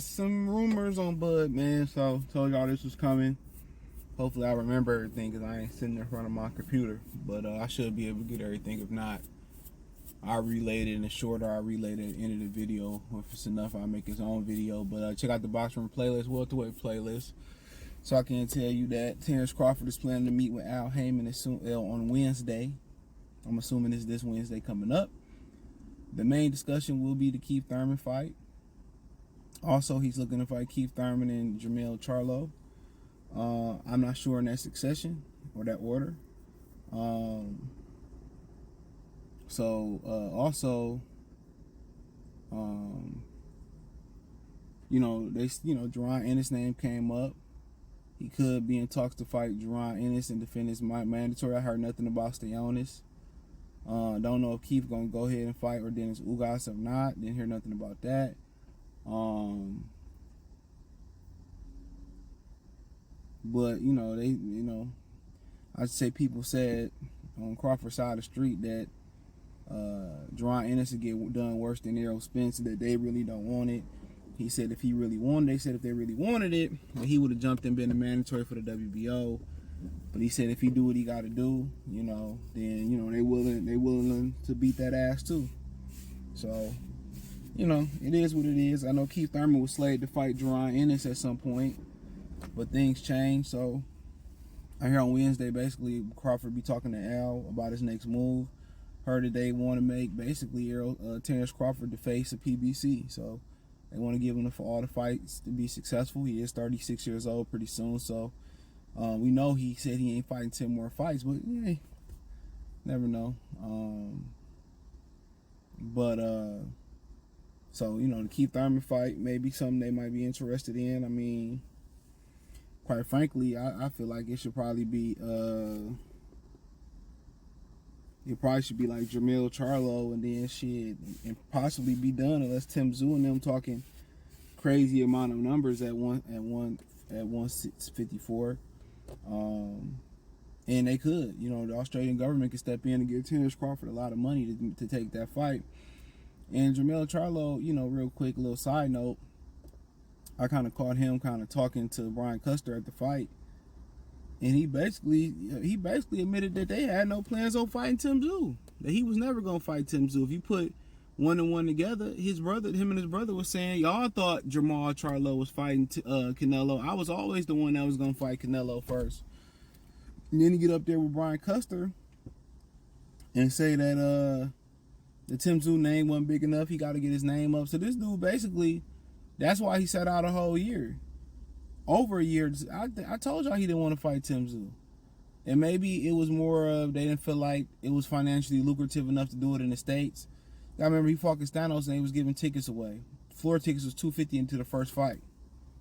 got some rumors on Bud, man. So told y'all this was coming. Hopefully I remember everything because I ain't sitting in front of my computer. But I should be able to get everything. If not, I'll relay it in the short, or I'll relay it at the end of the video. If it's enough, I'll make his own video. But check out the Box Room playlist, welterweight playlist. So I can tell you that Terence Crawford is planning to meet with Haymon on Wednesday. I'm assuming it's this Wednesday coming up. The main discussion will be the Keith Thurman fight. Also, he's looking to fight Keith Thurman and Charlo. I'm not sure in that succession or that order. Jerron Ennis' name came up. He could be in talks to fight Jerron Ennis and defend his mandatory. I heard nothing about Sionis. Don't know if Keith gonna go ahead and fight or Dennis Ugas or not. Didn't hear nothing about that. But I'd say people said on Crawford's side of the street that Jerron Ennis would get done worse than Errol Spence, that they really don't want it. He said if he really wanted, they said if they really wanted it, well, he would have jumped and been a mandatory for the WBO. But he said if he do what he got to do, then they willing to beat that ass too. So, it is what it is. I know Keith Thurman was slated to fight Jerron Ennis at some point, but things changed. So I hear on Wednesday, basically Crawford be talking to Al about his next move. Heard that they want to make basically Terence Crawford the face of PBC. So they want to give him for all the fights to be successful. He is 36 years old pretty soon. So we know he said he ain't fighting 10 more fights, but yeah, never know. So the Keith Thurman fight may be something they might be interested in. I mean, quite frankly, I feel like it should probably be like Jamil Charlo and then shit, and possibly be done unless Tim Tszyu and them talking crazy amount of numbers at 154. And they could, the Australian government could step in and give Terence Crawford a lot of money to take that fight. And Jamil Charlo, real quick, little side note, I kind of caught him kind of talking to Brian Custer at the fight, and he basically admitted that they had no plans on fighting Tim Tszyu. That he was never gonna fight Tim Tszyu. If you put one and one together, him and his brother was saying, y'all thought Jamal Charlo was fighting Canelo. I was always the one that was gonna fight Canelo first. And then you get up there with Brian Custer and say that the Tim Tszyu name wasn't big enough. He got to get his name up. So this dude basically, that's why he sat out a whole year. Over a year. I told y'all he didn't want to fight Tim Tszyu. And maybe it was more of they didn't feel like it was financially lucrative enough to do it in the States. I remember he fought Castanos and he was giving tickets away. Floor tickets was $250 into the first fight.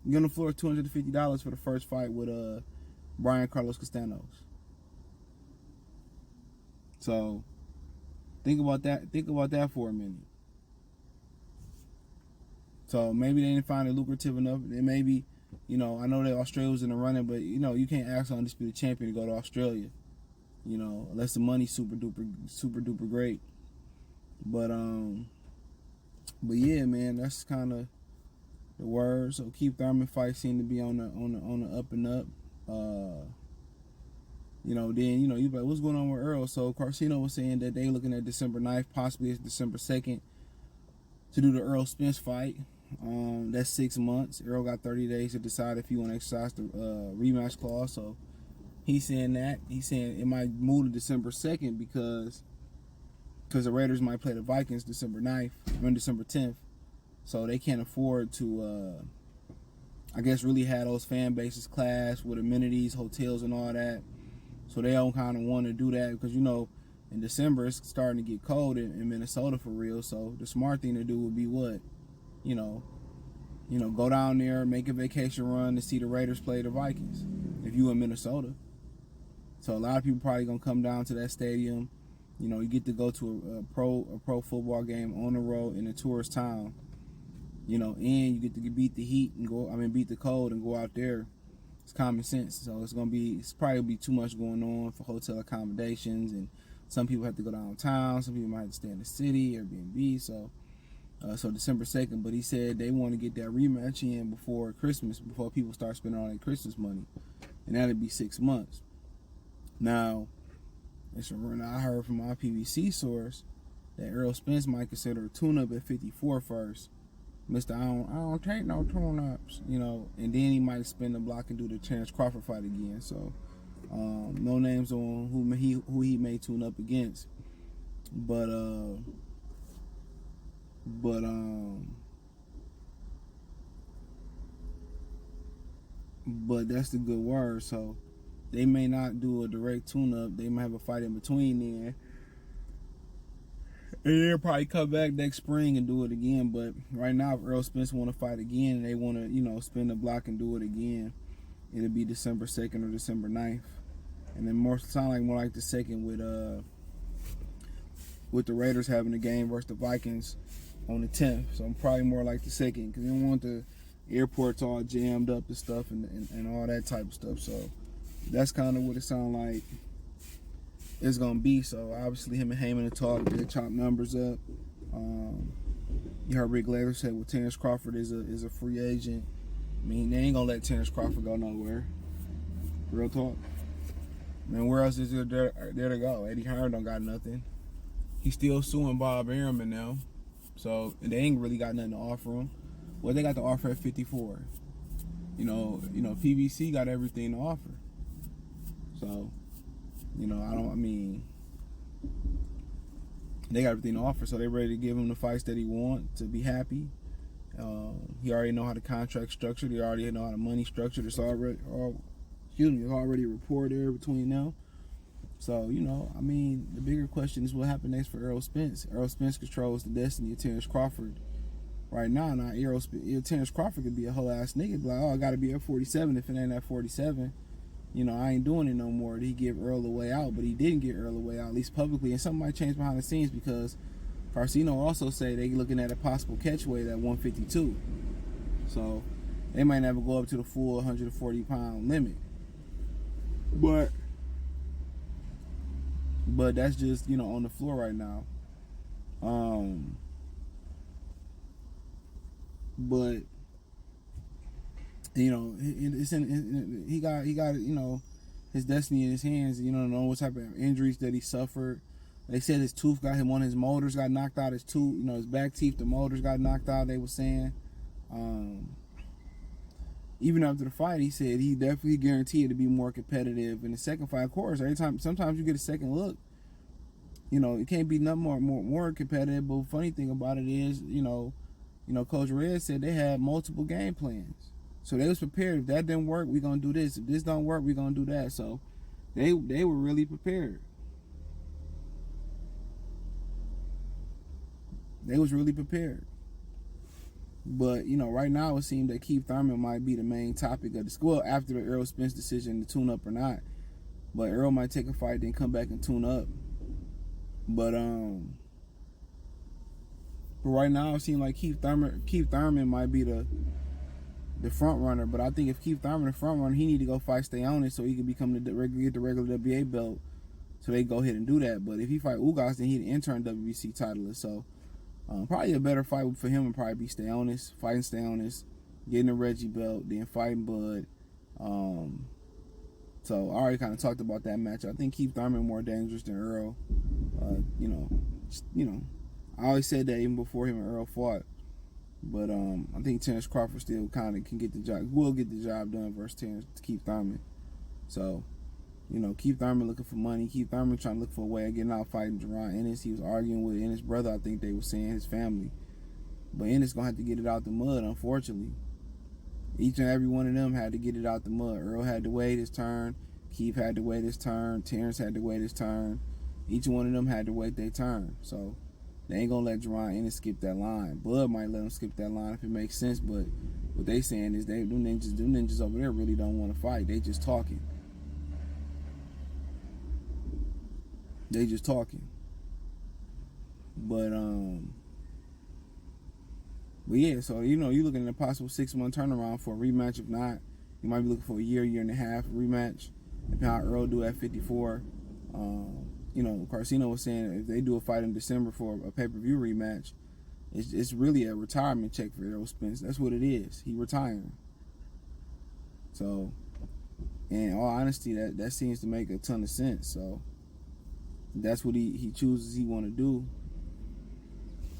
You on the floor $250 for the first fight with Brian Carlos Castanos. So think about that. Think about that for a minute. So maybe they didn't find it lucrative enough. And maybe, I know that Australia was in the running, but you can't ask an undisputed champion to go to Australia. Unless the money's super duper great. But yeah, man, that's kind of the word. So Keith Thurman fight seemed to be on the up and up. Then you like, what's going on with Errol? So Carcino was saying that they looking at December 9th, possibly it's December 2nd, to do the Errol Spence fight. That's 6 months. Errol got 30 days to decide if he want to exercise the rematch clause. So he's saying that. He's saying it might move to December 2nd because the Raiders might play the Vikings December 9th or December 10th. So they can't afford to, I guess, really have those fan bases clash with amenities, hotels, and all that. So they don't kind of want to do that because, in December it's starting to get cold in Minnesota for real. So the smart thing to do would be what? Go down there, make a vacation run to see the Raiders play the Vikings if you in Minnesota. So a lot of people probably going to come down to that stadium. You get to go to a pro football game on the road in a tourist town. And you get to beat the heat and beat the cold and go out there. It's common sense. So it's probably be too much going on for hotel accommodations, and some people have to go downtown, some people might have to stay in the city, Airbnb. So So December 2nd. But he said they want to get that rematch in before Christmas, before people start spending all their Christmas money, and that'd be 6 months. Now, I heard from my PBC source that Errol Spence might consider a tune-up at 54 first. Mr. I don't take no tune-ups, you know, and then he might spin the block and do the Terence Crawford fight again. So, no names on who he may tune up against, but that's the good word. So they may not do a direct tune-up. They might have a fight in between then. And they'll probably come back next spring and do it again. But right now, if Errol Spence want to fight again and they want to, you know, spin the block and do it again, it'll be December 2nd or December 9th. And then more like the 2nd with the Raiders having a game versus the Vikings on the 10th. So I'm probably more like the 2nd because they don't want the airports all jammed up and stuff and all that type of stuff. So that's kind of what it sounds like it's gonna be. So obviously him and Haymon have talked, they chop numbers up. You heard Rick Later say, well, Terence Crawford is a free agent. I mean, they ain't gonna let Terence Crawford go nowhere. Real talk. Man, where else is there to go? Eddie Hearn don't got nothing. He's still suing Bob Arum now. So they ain't really got nothing to offer him. Well, they got to offer at 54. You know, PBC got everything to offer. So, you know, they got everything to offer, so they're ready to give him the fights that he wants to be happy. He already know how the contract structured. He already know how the money structured. It's already a rapport there between them. So, you know, I mean, the bigger question is what happened next for Errol Spence. Errol Spence controls the destiny of Terence Crawford right now. Now, Terence Crawford could be a whole ass nigga, be like, oh, I got to be at 47 if it ain't at 47. You know, I ain't doing it no more. Did he give Errol a way out? But he didn't give Errol a way out, at least publicly. And something might change behind the scenes because Carcino also say they looking at a possible catch weight at 152. So they might never go up to the full 140-pound limit. But that's just, you know, on the floor right now. But you know, he got you know, his destiny in his hands. You don't know what type of injuries that he suffered. They said his tooth got him, one of his molars got knocked out. His tooth, you know, his back teeth, the molars got knocked out. They were saying. Even after the fight, he said he definitely guaranteed to be more competitive in the second fight. Of course, sometimes you get a second look. You know, it can't be nothing more competitive. But the funny thing about it is, you know, Coach Red said they had multiple game plans. So they was prepared. If that didn't work, we're gonna do this. If this don't work, we're gonna do that. So they were really prepared. They was really prepared. But, you know, right now it seemed that Keith Thurman might be the main topic of the school after the Errol Spence decision to tune up or not. But Errol might take a fight, then come back and tune up. But right now it seems like Keith Thurman might be the front runner. But I think if Keith Thurman the front runner, he need to go fight Stay On It so he can become get the regular WBA belt. So they go ahead and do that. But if he fight Ugas, then he the interim WBC titleist. So probably a better fight for him would probably be Stay Honest, fighting Stay Honest, getting the Reggie belt, then fighting Bud. So I already kind of talked about that match. I think Keith Thurman more dangerous than Errol. You know, I always said that even before him and Errol fought. But I think Terence Crawford still kind of can get the job, will get the job done versus Keith Thurman. So, you know, Keith Thurman looking for money. Keith Thurman trying to look for a way of getting out fighting Jerron Ennis. He was arguing with Ennis' brother, I think they were saying, his family. But Ennis going to have to get it out the mud, unfortunately. Each and every one of them had to get it out the mud. Earl had to wait his turn. Keith had to wait his turn. Terence had to wait his turn. Each one of them had to wait their turn. So they ain't going to let Jerron Ennis skip that line. Bud might let him skip that line if it makes sense. But what they saying is them ninjas over there really don't want to fight. They just talking. They just talking. But yeah, so, you know, you're looking at a possible 6-month turnaround for a rematch. If not, you might be looking for a year and a half rematch. Depending how Earl do at 54. You know, Carcino was saying if they do a fight in December for a pay-per-view rematch, It's really a retirement check for Errol Spence. That's what it is. He retiring. So, in all honesty, that seems to make a ton of sense. So, that's what he chooses he want to do.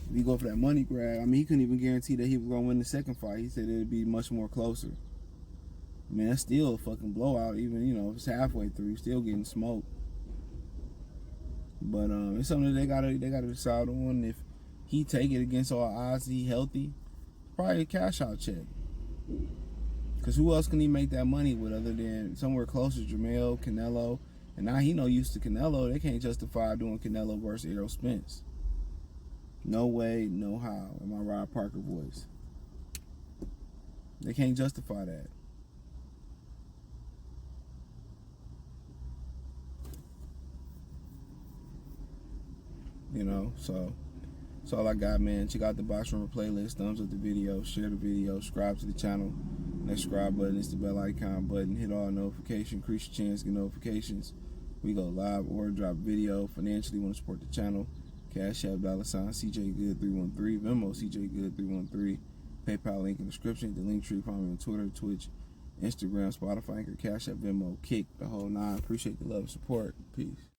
If you go for that money grab, I mean, he couldn't even guarantee that he was going to win the second fight. He said it'd be much more closer. I mean, that's still a fucking blowout. Even, you know, if it's halfway through, still getting smoked. But it's something that they gotta decide on. If he take it against all odds, he healthy, probably a cash out check. Cause who else can he make that money with other than somewhere close to Jermell, Canelo? And now he no used to Canelo. They can't justify doing Canelo versus Errol Spence. No way, no how. In my Rod Parker voice, they can't justify that. You know, so that's all I got, man. Check out the Box Rumor playlist. Thumbs up the video, share the video, subscribe to the channel. Next subscribe button is the bell icon button. Hit all notifications, increase your chance to get notifications. We go live or drop video. Financially, want to support the channel. Cash App, $ CJ Good 313, Venmo CJ Good 313, PayPal link in the description. The link tree, follow me on Twitter, Twitch, Instagram, Spotify, Anchor, Cash App, Venmo, Kick, the whole nine. Appreciate the love and support. Peace.